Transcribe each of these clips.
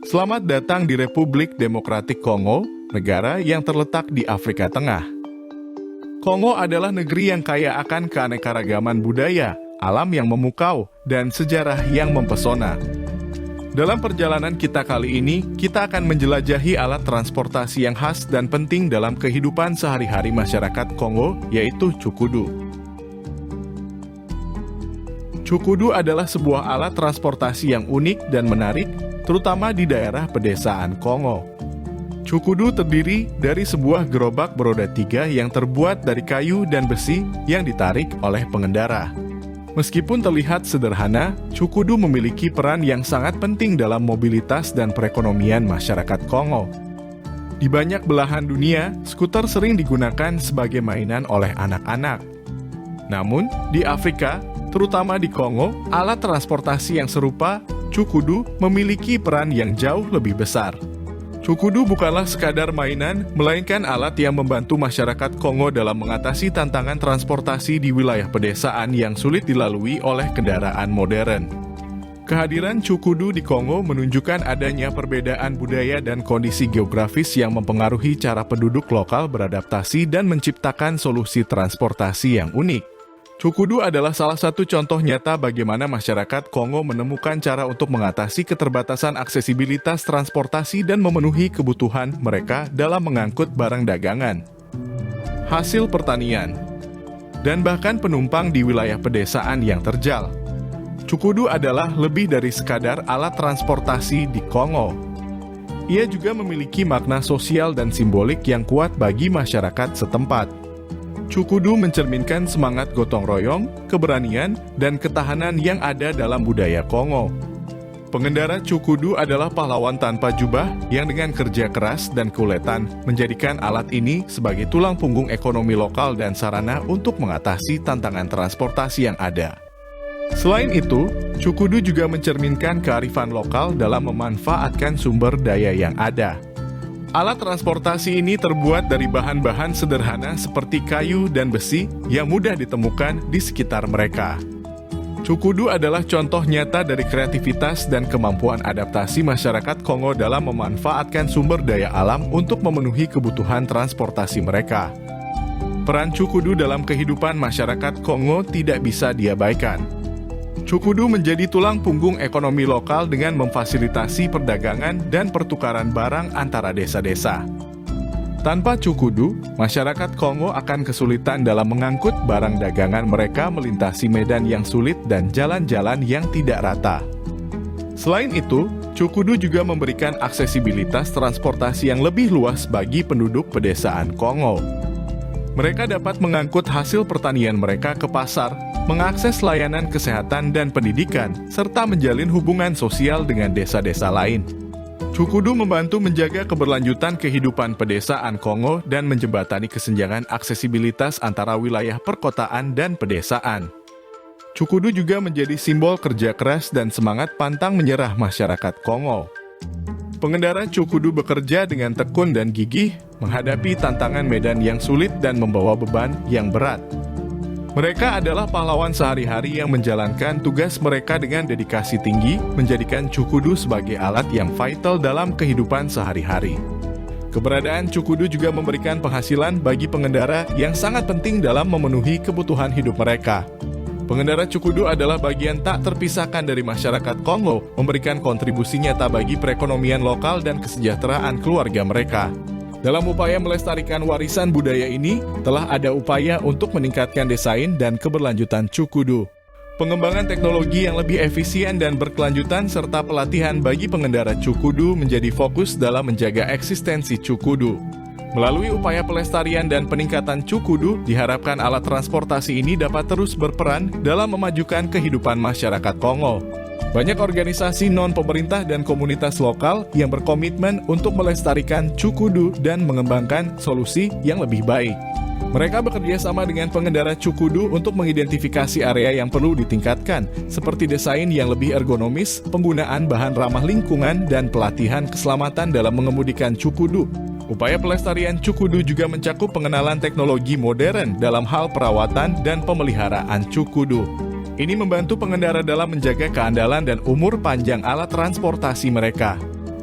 Selamat datang di Republik Demokratik Kongo, negara yang terletak di Afrika Tengah. Kongo adalah negeri yang kaya akan keanekaragaman budaya, alam yang memukau, dan sejarah yang mempesona. Dalam perjalanan kita kali ini, kita akan menjelajahi alat transportasi yang khas dan penting dalam kehidupan sehari-hari masyarakat Kongo, yaitu cukudu. Cukudu adalah sebuah alat transportasi yang unik dan menarik, terutama di daerah pedesaan Kongo. Cukudu terdiri dari sebuah gerobak beroda 3 yang terbuat dari kayu dan besi yang ditarik oleh pengendara. Meskipun terlihat sederhana, cukudu memiliki peran yang sangat penting dalam mobilitas dan perekonomian masyarakat Kongo. Di banyak belahan dunia, skuter sering digunakan sebagai mainan oleh anak-anak. Namun, di Afrika, terutama di Kongo, alat transportasi yang serupa, cukudu, memiliki peran yang jauh lebih besar. Cukudu bukanlah sekadar mainan, melainkan alat yang membantu masyarakat Kongo dalam mengatasi tantangan transportasi di wilayah pedesaan yang sulit dilalui oleh kendaraan modern. Kehadiran cukudu di Kongo menunjukkan adanya perbedaan budaya dan kondisi geografis yang mempengaruhi cara penduduk lokal beradaptasi dan menciptakan solusi transportasi yang unik. Cukudu adalah salah satu contoh nyata bagaimana masyarakat Kongo menemukan cara untuk mengatasi keterbatasan aksesibilitas transportasi dan memenuhi kebutuhan mereka dalam mengangkut barang dagangan, hasil pertanian, dan bahkan penumpang di wilayah pedesaan yang terjal. Cukudu adalah lebih dari sekadar alat transportasi di Kongo. Ia juga memiliki makna sosial dan simbolik yang kuat bagi masyarakat setempat. Cukudu mencerminkan semangat gotong royong, keberanian, dan ketahanan yang ada dalam budaya Kongo. Pengendara cukudu adalah pahlawan tanpa jubah yang dengan kerja keras dan keuletan menjadikan alat ini sebagai tulang punggung ekonomi lokal dan sarana untuk mengatasi tantangan transportasi yang ada. Selain itu, cukudu juga mencerminkan kearifan lokal dalam memanfaatkan sumber daya yang ada. Alat transportasi ini terbuat dari bahan-bahan sederhana seperti kayu dan besi yang mudah ditemukan di sekitar mereka. Cukudu adalah contoh nyata dari kreativitas dan kemampuan adaptasi masyarakat Kongo dalam memanfaatkan sumber daya alam untuk memenuhi kebutuhan transportasi mereka. Peran cukudu dalam kehidupan masyarakat Kongo tidak bisa diabaikan. Cukudu menjadi tulang punggung ekonomi lokal dengan memfasilitasi perdagangan dan pertukaran barang antara desa-desa. Tanpa cukudu, masyarakat Kongo akan kesulitan dalam mengangkut barang dagangan mereka melintasi medan yang sulit dan jalan-jalan yang tidak rata. Selain itu, cukudu juga memberikan aksesibilitas transportasi yang lebih luas bagi penduduk pedesaan Kongo. Mereka dapat mengangkut hasil pertanian mereka ke pasar, mengakses layanan kesehatan dan pendidikan, serta menjalin hubungan sosial dengan desa-desa lain. Cukudu membantu menjaga keberlanjutan kehidupan pedesaan Kongo dan menjembatani kesenjangan aksesibilitas antara wilayah perkotaan dan pedesaan. Cukudu juga menjadi simbol kerja keras dan semangat pantang menyerah masyarakat Kongo. Pengendara cukudu bekerja dengan tekun dan gigih, menghadapi tantangan medan yang sulit dan membawa beban yang berat. Mereka adalah pahlawan sehari-hari yang menjalankan tugas mereka dengan dedikasi tinggi, menjadikan cukudu sebagai alat yang vital dalam kehidupan sehari-hari. Keberadaan cukudu juga memberikan penghasilan bagi pengendara yang sangat penting dalam memenuhi kebutuhan hidup mereka. Pengendara cukudu adalah bagian tak terpisahkan dari masyarakat Kongo, memberikan kontribusi nyata bagi perekonomian lokal dan kesejahteraan keluarga mereka. Dalam upaya melestarikan warisan budaya ini, telah ada upaya untuk meningkatkan desain dan keberlanjutan cukudu. Pengembangan teknologi yang lebih efisien dan berkelanjutan serta pelatihan bagi pengendara cukudu menjadi fokus dalam menjaga eksistensi cukudu. Melalui upaya pelestarian dan peningkatan cukudu, diharapkan alat transportasi ini dapat terus berperan dalam memajukan kehidupan masyarakat Kongo. Banyak organisasi non-pemerintah dan komunitas lokal yang berkomitmen untuk melestarikan cukudu dan mengembangkan solusi yang lebih baik. Mereka bekerja sama dengan pengendara cukudu untuk mengidentifikasi area yang perlu ditingkatkan, seperti desain yang lebih ergonomis, penggunaan bahan ramah lingkungan, dan pelatihan keselamatan dalam mengemudikan cukudu. Upaya pelestarian cukudu juga mencakup pengenalan teknologi modern dalam hal perawatan dan pemeliharaan cukudu. Ini membantu pengendara dalam menjaga keandalan dan umur panjang alat transportasi mereka.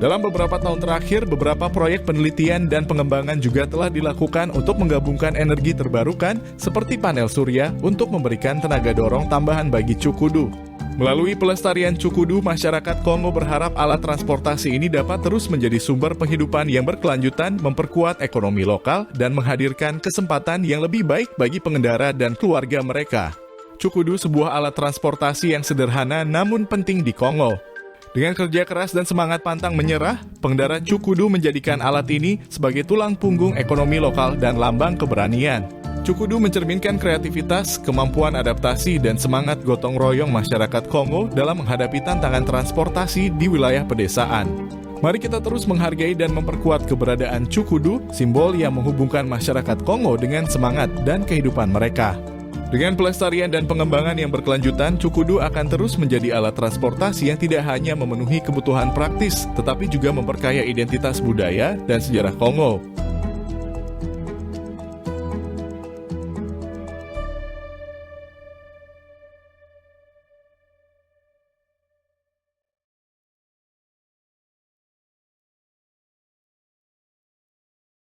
Dalam beberapa tahun terakhir, beberapa proyek penelitian dan pengembangan juga telah dilakukan untuk menggabungkan energi terbarukan seperti panel surya untuk memberikan tenaga dorong tambahan bagi Cukudu. Melalui pelestarian Cukudu, masyarakat Kongo berharap alat transportasi ini dapat terus menjadi sumber penghidupan yang berkelanjutan, memperkuat ekonomi lokal, dan menghadirkan kesempatan yang lebih baik bagi pengendara dan keluarga mereka. Cukudu sebuah alat transportasi yang sederhana namun penting di Kongo. Dengan kerja keras dan semangat pantang menyerah, pengendara Cukudu menjadikan alat ini sebagai tulang punggung ekonomi lokal dan lambang keberanian. Cukudu mencerminkan kreativitas, kemampuan adaptasi, dan semangat gotong royong masyarakat Kongo dalam menghadapi tantangan transportasi di wilayah pedesaan. Mari kita terus menghargai dan memperkuat keberadaan Cukudu, simbol yang menghubungkan masyarakat Kongo dengan semangat dan kehidupan mereka. Dengan pelestarian dan pengembangan yang berkelanjutan, Cukudu akan terus menjadi alat transportasi yang tidak hanya memenuhi kebutuhan praktis, tetapi juga memperkaya identitas budaya dan sejarah Kongo.